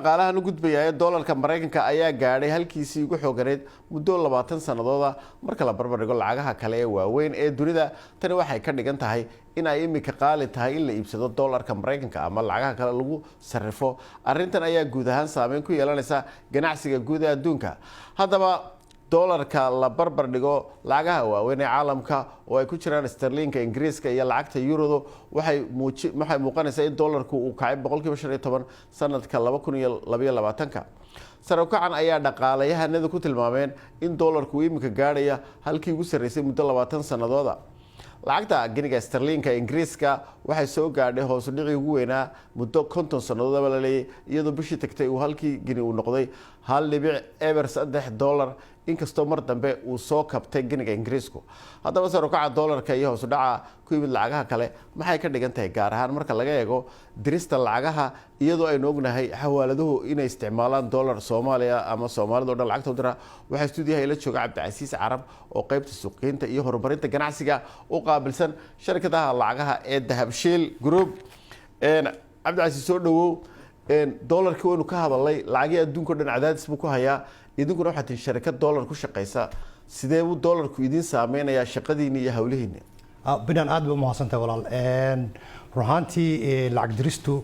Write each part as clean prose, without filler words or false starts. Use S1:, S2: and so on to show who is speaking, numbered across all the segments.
S1: dhaqaalahan u gudbaya ee doolarka Mareykanka ayaa gaadhay halkiisii ugu xooganeed muddo 20 sanadood marka la barbar dhigo lacagaha kale ee waaweyn ee dunida. Tani waxay ka dhigan tahay in ay imika qaali tahay in la iibsado doolarka Mareykanka ama lacagaha kale lagu sarrifo. Arrintan ayaa guud ahaan saameyn ku yeelanaysa ganacsiga guud ee adduunka. Haddaba doolarka la barbar dhigo lacagaha waaweyn ee caalamka oo ay ku jiraan sterlinka Ingiriiska iyo lacagta euro waxay muuqanaysaa in doolarku uu kacay 15% sanadka 2022. Sare u kacan ayaa dhaqaalayahanadu ku tilmaameen in doolarku imika gaadhaya halkii ugu sarreysay muddo 20 sanadood. lacagta giniga sterlinka Ingiriiska waxay soo gaadhay hoos u dhici ugu weynaa muddo 50 sanadood la leeyay iyadoo bishii tagtay uu halkii gini uu noqday $1.3 inkastoo mar dambe uu soo kabtay giniga Ingiriisku. Haddaba sare u kaca doolarka iyo hoos u dhaca ku yimid lacagaha kale maxay ka dhigan tahay gaar ahaan marka laga eego dirista lacagaha iyadoo ay ognahay xawaaladuhu inay isticmaalaan doolar Soomaaliya ama Soomaalida oo dhan lacagta u dira. Waxa stuudiyaha ila jooga Cabdicasiis Carab oo qaybta suuqgeynta iyo horumarinta ganacsiga u qaabilsan shirkadaha lacagaha ee Dahabshiil Group. Cabdicasiis soo dhawow. doolarka waynu ka hadalay lacagii adduunka dhan cadaadis buu ku hayaa idinkuna waxaad tihiin shirkad doolar ku shaqeysa sidee uu doolarku idin saameynaya shaqadiina iyo hawlihiina
S2: bidan aad buu mahadsantahay walaal ruhantii lacag diristu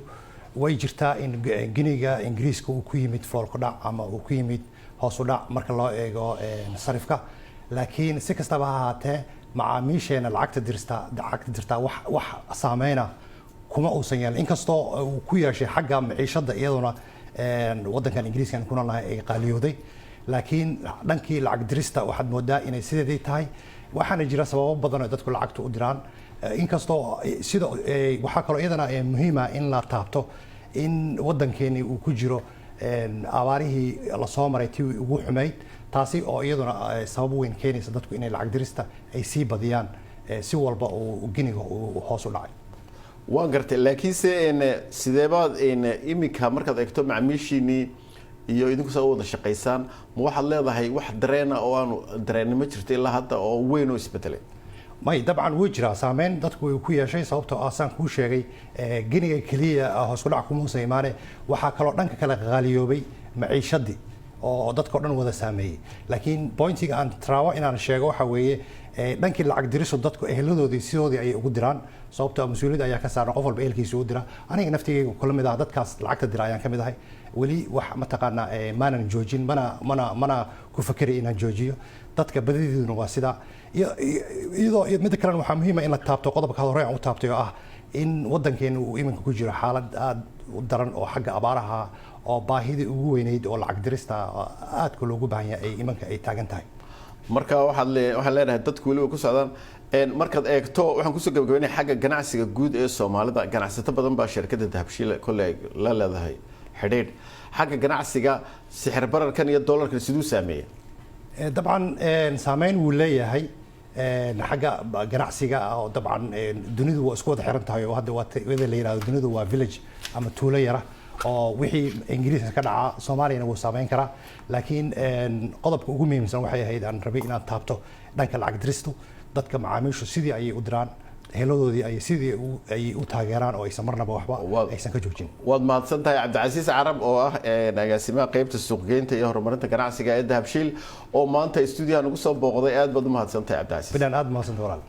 S2: way jirtaa in giniga Ingiriiska uu ku yimid foolka dhac ama uu ku yimid hoos u dhac marka loo eego sarifka laakiin si kastaba ha ahaatee macaamiisheena lacagta dirta wax saameyna kuma uusan yeelin inkastoo uu ku yeeshay xagga maciishada iyaduna wadankan Ingiriiska kuna lahay ay qaaliyooday laakiin dhankii lacag dirista waxaad moodaa inay sideedii tahay waxaana jira sababo badan oo dadku lacagta u diraan inkastoo sida waxa kale iyadana muhiim ah in la taabto in wadankeeni uu ku jiro abaarihii la soo maray tii ugu xumeyd taasi oo iyaduna sabab weyn keenaysa dadku inay lacag dirista ay sii badiyaan si walba uu giniga uu hoos u dhacay
S1: waan gartay laakiin sideebaad imika markaad eegto macaamiishiinii iyo idinku soo wada shaqeysaan ma waxaad leedahay wax dareena oo aanu dareenimo jirto ilaa hadda oo weyn oo isbedelay
S2: may dabcan wuu jiraa saameyn dadku way ku yeeshay sababtoo ah saan kuu sheegay giniga kaliya hoos u dhac kuma imaane waxaa kaloo dhanka kale qaaliyoobay maciishadii oo dadka dhan wada saameeyay laakiin pointiga aan trawa inaan sheego waxa weeye dhankii lacag diriso dadku eheladoodii sidoodii ay ugu diraan sababtoo mas'uuliyad ayaa ka saaran qof walba ehelkiisa u dira aniga naftigayga kula mid ah dadkaas lacagta dira ayaan ka mid ahay weli wax ma taqaana maanan joojin mana ku fakiray inaan joojiyo dadka badideeduna waa sida iyadoo mid kale waxaa muhiim ah in la taabto qodobka hore aan u taabtay oo ah in wadankeenu uu iminka ku jiro xaalad aad u daran oo xagga abaaraha oo baahidii ugu weynayd oo lacag dirista aadka loogu baahan yahay iminka ay taagan tahay
S1: marka waxaan leenahay dadku waliba ku socdaan markaad eegto waxaan kusoo gabagabeynay xagga ganacsiga guud ee Soomaalida ganacsato badan baa shirkadda Dahabshiil kolay la leedahay xidhiidh xagga ganacsiga sixir bararkan iyo doolarkan sidoo saameeyay
S2: dabcan saameyn wuu leeyahay xagga ganacsiga oo dabcan dunidu waa isku wada xiran tahay oo hadda wada la yiraahdo dunidu waa village ama tuulo yara oo wixii Ingiriiska ka dhaca Soomaaliyana wuu saameyn karaa laakiin qodobka ugu muhiimsan waxay ahayd aan rabay inaan taabto dhanka lacag diristu dadka macaamiishu sidii ay u diraan heladoodii ay sidii ay u taageeraan oo aysan marnaba waxba aysan ka joojin
S1: waad mahadsantahay Cabdicasiis Carab oo ah agaasimaha qaybta suuqgeynta iyo horumarinta ganacsiga ee Dahabshiil oo maanta stuudiyaha nagu soo booqday aad baad u mahadsantahay Cabdicasiis
S2: bidan aad mahadsantahay walaal